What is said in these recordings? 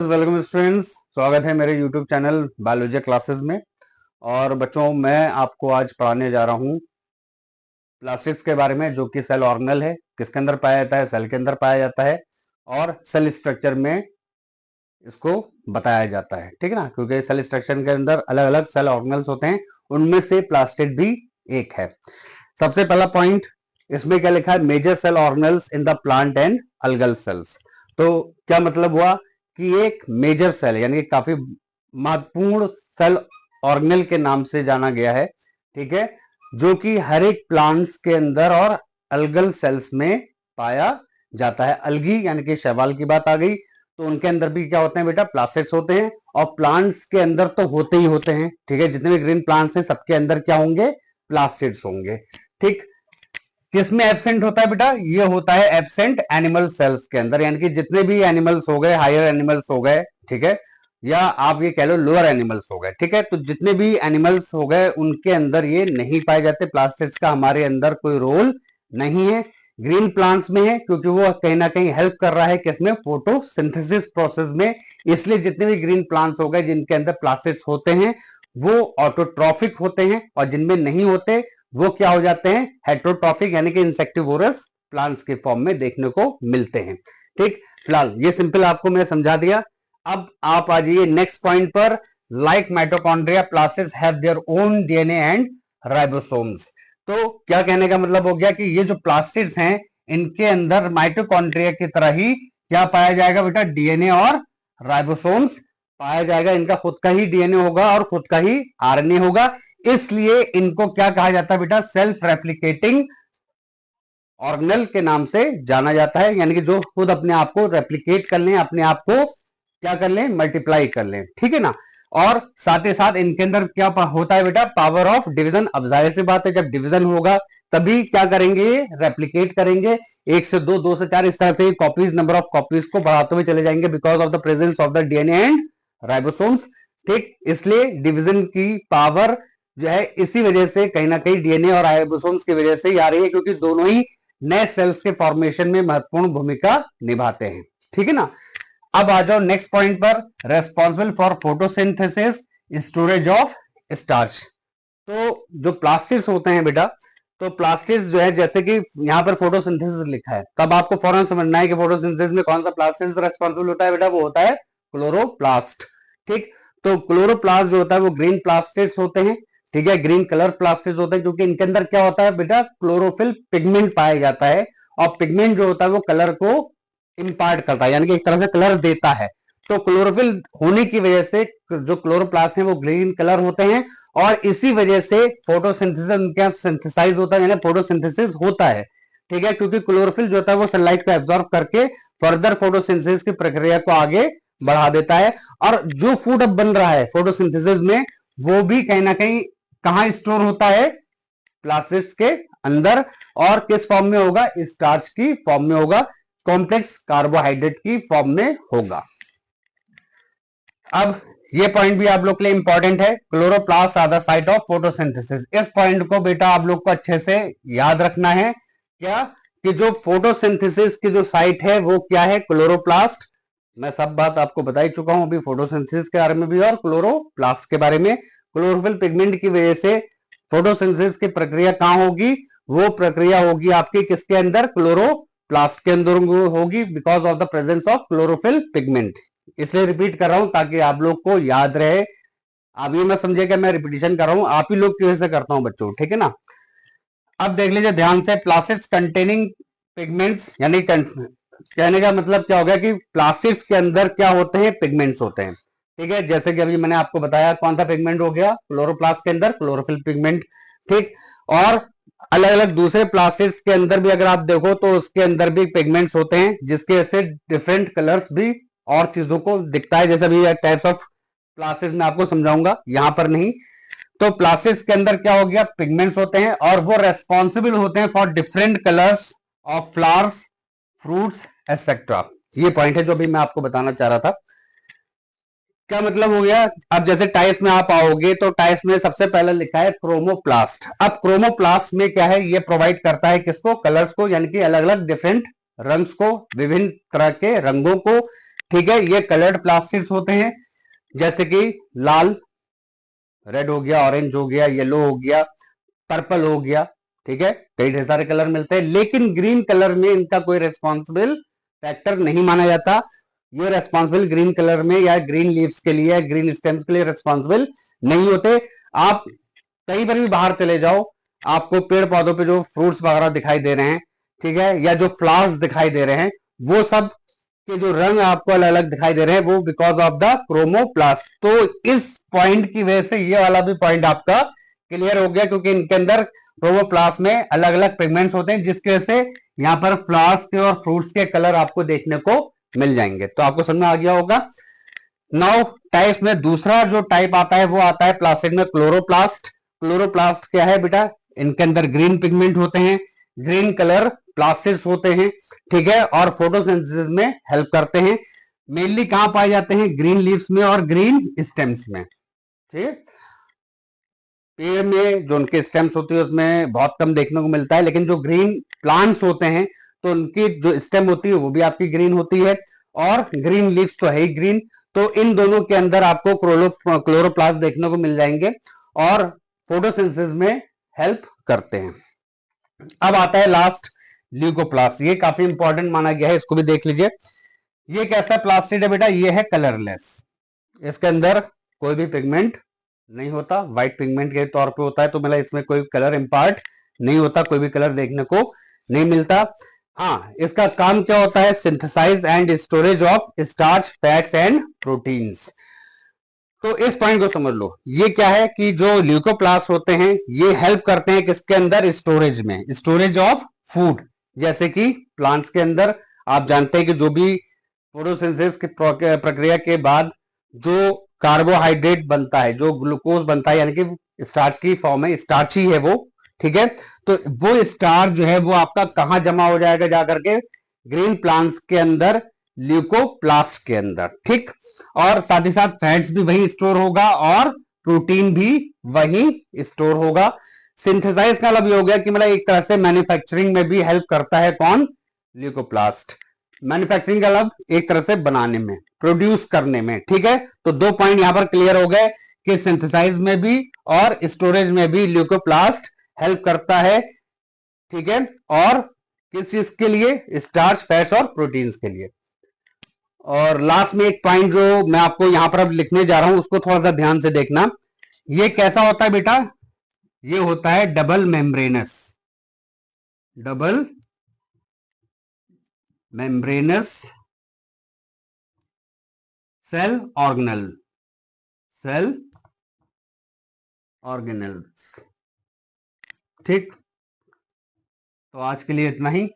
Welcome students, स्वागत है मेरे यूट्यूब चैनल बायोलॉजी क्लासेस में। और बच्चों, मैं आपको आज पढ़ाने जा रहा हूँ प्लास्टिड्स के बारे में, जो कि सेल ऑर्गेनेल है। किसके अंदर पाया जाता है? सेल के अंदर पाया जाता है और सेल स्ट्रक्चर में इसको बताया जाता है। ठीक है ना, क्योंकि सेल स्ट्रक्चर के अंदर अलग अलग सेल ऑर्गेनेल्स होते हैं, उनमें से प्लास्टिड भी एक है। सबसे पहला पॉइंट इसमें क्या लिखा है? Major cell organelles in the plant and algal cells. तो क्या मतलब हुआ कि एक मेजर सेल यानी काफी महत्वपूर्ण सेल ऑर्गेनेल के नाम से जाना गया है। ठीक है, जो कि हर एक प्लांट्स के अंदर और अल्गल सेल्स में पाया जाता है। अलगी यानी कि शैवाल की बात आ गई, तो उनके अंदर भी क्या होते हैं बेटा? प्लास्टिड्स होते हैं। और प्लांट्स के अंदर तो होते ही होते हैं। ठीक है, जितने भी ग्रीन प्लांट्स हैं सबके अंदर क्या होंगे? प्लास्टिड्स होंगे। ठीक, किसमें एब्सेंट होता है बेटा? ये होता है एब्सेंट एनिमल सेल्स के अंदर, यानी कि जितने भी एनिमल्स हो गए, हायर एनिमल्स हो गए, ठीक है, या आप ये कह लो लोअर एनिमल्स हो गए। ठीक है, तो जितने भी एनिमल्स हो गए उनके अंदर ये नहीं पाए जाते। प्लास्टिड्स का हमारे अंदर कोई रोल नहीं है। ग्रीन प्लांट्स में है, क्योंकि वो कहीं ना कहीं हेल्प कर रहा है किसमें? फोटोसिंथेसिस प्रोसेस में। इसलिए जितने भी ग्रीन प्लांट्स हो गए जिनके अंदर प्लास्टिड्स होते हैं वो ऑटोट्रॉफिक होते हैं, और जिनमें नहीं होते वो क्या हो जाते हैं? हेट्रोट्रॉफिक, यानी कि इंसेक्टिवोरस प्लांट्स के फॉर्म में देखने को मिलते हैं। ठीक, फिलहाल ये सिंपल आपको मैं समझा दिया। अब आप आ जाइए नेक्स्ट पॉइंट पर। Like mitochondria, plastids have their own DNA and ribosomes. तो क्या कहने का मतलब हो गया कि ये जो प्लास्टिड्स हैं इनके अंदर माइटोकॉन्ड्रिया की तरह ही क्या पाया जाएगा बेटा? डीएनए और राइबोसोम्स पाया जाएगा। इनका खुद का ही डीएनए होगा और खुद का ही आरएनए होगा। इसलिए इनको क्या कहा जाता है बेटा? सेल्फ रेप्लिकेटिंग ऑर्गेनेल के नाम से जाना जाता है, यानी कि जो खुद अपने आप को रेप्लिकेट कर लें, अपने आप को क्या कर लें? मल्टीप्लाई कर लें। ठीक है ना। और साथ ही साथ इनके अंदर क्या होता है बेटा? Power of division. अब जाहिर सी बात है, जब डिवीजन होगा तभी क्या करेंगे? रेप्लिकेट करेंगे। एक से दो, दो से चार, इस तरह से कॉपीज, नंबर ऑफ कॉपीज को बढ़ाते हुए चले जाएंगे, because of the presence of the DNA and ribosomes. ठीक, इसलिए डिवीजन की पावर जो है इसी वजह से कहीं ना कहीं डीएनए और राइबोसोम्स की वजह से ही आ रही है, क्योंकि दोनों ही नए सेल्स के फॉर्मेशन में महत्वपूर्ण भूमिका निभाते हैं। ठीक है ना। अब आ जाओ नेक्स्ट पॉइंट पर। Responsible for photosynthesis, storage of starch. तो जो प्लास्टिड्स होते हैं बेटा, तो प्लास्टिड्स जो है, जैसे कि यहाँ पर फोटोसिंथेसिस लिखा है, तब आपको फौरन समझना है कि फोटोसिंथेसिस में कौन सा प्लास्टिड्स रेस्पॉन्सिबल होता है बेटा? वो होता है क्लोरोप्लास्ट। ठीक, तो क्लोरोप्लास्ट जो होता है वो ग्रीन प्लास्टिड्स होते हैं। ठीक है, ग्रीन कलर प्लास्टिड्स होते हैं, क्योंकि इनके अंदर क्या होता है बेटा? क्लोरोफिल पिगमेंट पाया जाता है। और पिगमेंट जो होता है वो कलर को इंपार्ट करता है, यानी कि एक तरह से कलर देता है। तो क्लोरोफिल होने की वजह से जो क्लोरोप्लास्ट है वो ग्रीन कलर होते हैं, और इसी वजह से फोटोसिंथेसिस उनके यहाँ सिंथेसाइज होता है, यानी फोटोसिंथेसिस होता है। ठीक है, क्योंकि क्लोरोफिल जो होता है वो सनलाइट को एब्जॉर्ब करके फर्दर फोटोसिंथेसिस की प्रक्रिया को आगे बढ़ा देता है। और जो फूड अब बन रहा है फोटोसिंथेसिस में, वो भी कहीं ना कहीं कहां स्टोर होता है? प्लास्टिड्स के अंदर। और किस फॉर्म में होगा? स्टार्च की फॉर्म में होगा, कॉम्प्लेक्स कार्बोहाइड्रेट की फॉर्म में होगा। अब ये पॉइंट भी आप लोग के लिए इंपॉर्टेंट है। Chloroplast are the site of photosynthesis. इस पॉइंट को बेटा आप लोग को अच्छे से याद रखना है। क्या? कि जो फोटोसिंथेसिस की जो साइट है वो क्या है? क्लोरोप्लास्ट। मैं सब बात आपको बता ही चुका हूं अभी फोटोसिंथेसिस के बारे में भी और क्लोरोप्लास्ट के बारे में। क्लोरोफिल पिगमेंट की वजह से फोटोसिंथेसिस की प्रक्रिया कहां होगी? वो प्रक्रिया होगी आपकी किसके अंदर? क्लोरोप्लास्ट के अंदर होगी, because of the presence of chlorophyll pigment. इसलिए रिपीट कर रहा हूं ताकि आप लोग को याद रहे। आप ये मत समझिए कि मैं रिपीटिशन कर रहा हूं, आप ही लोग की वजह से करता हूं बच्चों। ठीक है ना। अब देख लीजिए ध्यान से। प्लास्टिड्स कंटेनिंग पिगमेंट्स, यानी कहने का मतलब क्या हो गया कि प्लास्टिड्स के अंदर क्या होते हैं? पिगमेंट्स होते हैं। ठीक है, जैसे कि अभी मैंने आपको बताया कौन सा पिगमेंट हो गया? क्लोरोप्लास्ट के अंदर क्लोरोफिल पिगमेंट। ठीक, और अलग अलग दूसरे प्लास्टिड्स के अंदर भी अगर आप देखो तो उसके अंदर भी पिगमेंट्स होते हैं, जिसके ऐसे डिफरेंट कलर्स भी और चीजों को दिखता है। जैसे अभी टाइप्स ऑफ प्लास्टिड्स मैं आपको समझाऊंगा, यहां पर नहीं। तो प्लास्टिड्स के अंदर क्या हो गया? पिगमेंट्स होते हैं, और वो रेस्पॉन्सिबल होते हैं for different colours of flowers, fruits etcetera. ये पॉइंट है जो भी मैं आपको बताना चाह रहा था। क्या मतलब हो गया? अब जैसे टाइप्स में आप आओगे तो टाइप्स में सबसे पहले लिखा है क्रोमोप्लास्ट। अब क्रोमोप्लास्ट में क्या है? ये प्रोवाइड करता है किसको? कलर्स को, यानी कि अलग अलग डिफरेंट रंग्स को, विभिन्न तरह के रंगों को ठीक है, ये कलर्ड प्लास्टिड्स होते हैं, जैसे कि लाल, रेड हो गया, ऑरेंज हो गया, येलो हो गया, पर्पल हो गया। ठीक है, कई ढेर सारे कलर मिलते हैं, लेकिन ग्रीन कलर में इनका कोई रेस्पॉन्सिबल फैक्टर नहीं माना जाता। ये रेस्पॉन्सिबल ग्रीन कलर में या ग्रीन लीव्स के लिए, ग्रीन स्टेम्स के लिए रेस्पॉन्सिबल नहीं होते। आप कहीं पर भी बाहर चले जाओ, आपको पेड़ पौधों पे जो फ्रूट्स वगैरह दिखाई दे रहे हैं, ठीक है, या जो फ्लावर्स दिखाई दे रहे हैं, वो सब के जो रंग आपको अलग अलग दिखाई दे रहे हैं, वो बिकॉज ऑफ द क्रोमोप्लास्ट। तो इस पॉइंट की वजह से ये वाला भी पॉइंट आपका क्लियर हो गया, क्योंकि इनके अंदर क्रोमोप्लास्ट में अलग अलग पिगमेंट्स होते हैं, जिसकी वजह से यहाँ पर फ्लावर्स के और फ्रूट्स के कलर आपको देखने को मिल जाएंगे। तो आपको समझ में आ गया होगा। नाउ टाइप्स में दूसरा जो टाइप आता है वो आता है प्लास्टिड में क्लोरोप्लास्ट। क्लोरोप्लास्ट क्या है बेटा? इनके अंदर ग्रीन पिगमेंट होते हैं, ग्रीन कलर प्लास्टिड्स होते हैं, ठीक है, और फोटोसिंथेसिस में हेल्प करते हैं। मेनली कहां पाए जाते हैं? ग्रीन लीव्स में और ग्रीन स्टेम्स में। ठीक है, पेड़ में जो उनके स्टेम्स होती है उसमें बहुत कम देखने को मिलता है, लेकिन जो ग्रीन प्लांट्स होते हैं तो उनकी जो स्टेम होती है वो भी आपकी ग्रीन होती है, और ग्रीन लीव्स तो है ही ग्रीन। तो इन दोनों के अंदर आपको क्लोरोप्लास्ट देखने को मिल जाएंगे और फोटोसिंथेसिस में हेल्प करते हैं। अब आता है लास्ट, ल्यूकोप्लास्ट। ये काफी इंपॉर्टेंट माना गया है, इसको भी देख लीजिए। ये कैसा प्लास्टिड है बेटा? ये है कलरलेस, इसके अंदर कोई भी पिगमेंट नहीं होता, व्हाइट पिगमेंट के तौर पे होता है, तो मतलब इसमें कोई कलर इंपार्ट नहीं होता, कोई भी कलर देखने को नहीं मिलता। हाँ, इसका काम क्या होता है? Synthesise and storage of starch, fats and proteins. तो इस पॉइंट को समझ लो। ये क्या है कि जो ल्यूकोप्लास्ट होते हैं ये हेल्प करते हैं किसके अंदर? स्टोरेज में, स्टोरेज ऑफ फूड। जैसे कि प्लांट्स के अंदर आप जानते हैं कि जो भी फोटोसिंथेसिस की प्रक्रिया के बाद जो कार्बोहाइड्रेट बनता है, जो ग्लूकोज बनता है, यानी कि स्टार्च की फॉर्म है, स्टार्च ही है वो। ठीक है, तो वो स्टार्च जो है वो आपका कहां जमा हो जाएगा? जाकर के ग्रीन प्लांट्स के अंदर, ल्यूकोप्लास्ट के अंदर। ठीक, और साथ ही साथ फैट्स भी वही स्टोर होगा और प्रोटीन भी वही स्टोर होगा। सिंथेसाइज का मतलब ये हो गया कि मतलब एक तरह से मैन्युफैक्चरिंग में भी हेल्प करता है कौन? ल्यूकोप्लास्ट। मैन्युफैक्चरिंग का मतलब एक तरह से बनाने में, प्रोड्यूस करने में। ठीक है, तो दो पॉइंट यहां पर क्लियर हो गए कि सिंथेसाइज में भी और स्टोरेज में भी ल्यूकोप्लास्ट हेल्प करता है। ठीक है, और किस चीज के लिए? स्टार्च, फैट्स और प्रोटीन्स के लिए। और लास्ट में एक पॉइंट जो मैं आपको यहां पर अब लिखने जा रहा हूं, उसको थोड़ा सा ध्यान से देखना। ये कैसा होता है बेटा? ये होता है double membranous, double membranous cell organelle, cell organelles. ठीक, तो आज के लिए इतना ही।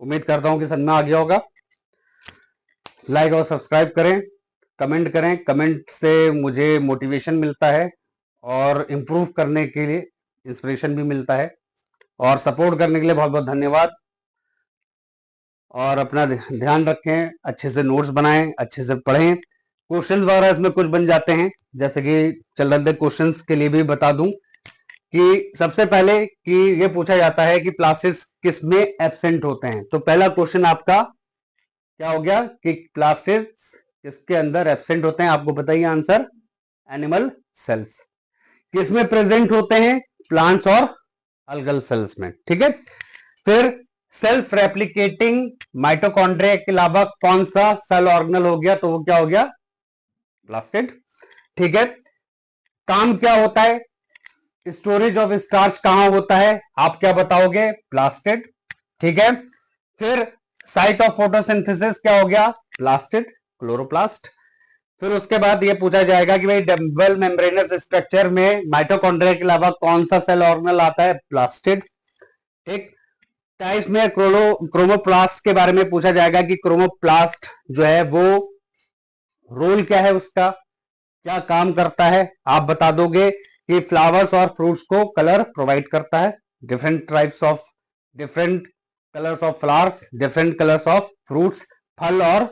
उम्मीद करता हूं कि समझ में आ गया होगा। लाइक और सब्सक्राइब करें, कमेंट करें, कमेंट से मुझे मोटिवेशन मिलता है और इम्प्रूव करने के लिए इंस्पिरेशन भी मिलता है। और सपोर्ट करने के लिए बहुत बहुत धन्यवाद। और अपना ध्यान रखें, अच्छे से नोट्स बनाएं, अच्छे से पढ़ें। क्वेश्चंस वगैरह इसमें कुछ बन जाते हैं, जैसे कि चल रहे क्वेश्चंस के लिए भी बता दूं कि सबसे पहले कि ये पूछा जाता है कि प्लास्टिड्स किस में एब्सेंट होते हैं। तो पहला क्वेश्चन आपका क्या हो गया कि प्लास्टिड्स किसके अंदर एब्सेंट होते हैं? आपको बताइए आंसर, एनिमल सेल्स। किस में प्रेजेंट होते हैं? प्लांट्स और अलगल सेल्स में। ठीक है, फिर सेल्फ रेप्लिकेटिंग माइटोकॉन्ड्रिया के अलावा कौन सा सेल ऑर्गेनल हो गया? तो वो क्या हो गया? प्लास्टिड। ठीक है, काम क्या होता है? स्टोरेज ऑफ स्टार्च कहां होता है? आप क्या बताओगे? प्लास्टिड। ठीक है, फिर साइट ऑफ फोटोसिंथेसिस क्या हो गया? Plastid, chloroplast. फिर उसके बाद ये पूछा जाएगा कि भाई डबल मेम्ब्रेनस स्ट्रक्चर में माइटोकॉन्ड्रिया के अलावा कौन सा सेल ऑर्गेनल आता है? प्लास्टिड। ठीक, टाइप्स में क्रोमोप्लास्ट के बारे में पूछा जाएगा कि क्रोमोप्लास्ट जो है वो रोल क्या है, उसका क्या काम करता है? आप बता दोगे कि फ्लावर्स और फ्रूट्स को कलर प्रोवाइड करता है। Different colours of flowers, different colours of fruits. फल और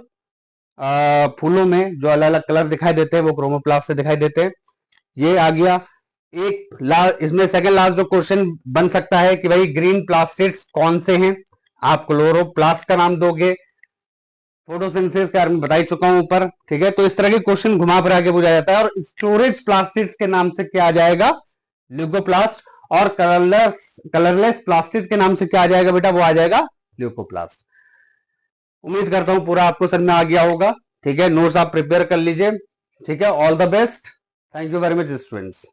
फूलों में जो अलग अलग कलर दिखाई देते हैं वो क्रोमोप्लास्ट से दिखाई देते हैं। ये आ गया एक इसमें सेकंड लास्ट जो क्वेश्चन बन सकता है कि भाई ग्रीन प्लास्टिड्स कौन से हैं? आप क्लोरोप्लास्ट का नाम दोगे, फोटोसिंथेसिस के बारे में बता ही चुका हूं ऊपर, ठीक है। तो इस तरह के क्वेश्चन घुमा फिरा के पूछा जाता है। और स्टोरेज प्लास्टिड्स के नाम से क्या आ जाएगा? ल्यूकोप्लास्ट। और कलरलेस प्लास्टिड के नाम से क्या आ जाएगा बेटा? वो आ जाएगा ल्यूकोप्लास्ट। उम्मीद करता हूं पूरा आपको समझ में आ गया होगा, ठीक है। नोट्स आप प्रिपेयर कर लीजिए, ठीक है। All the best, thank you very much students.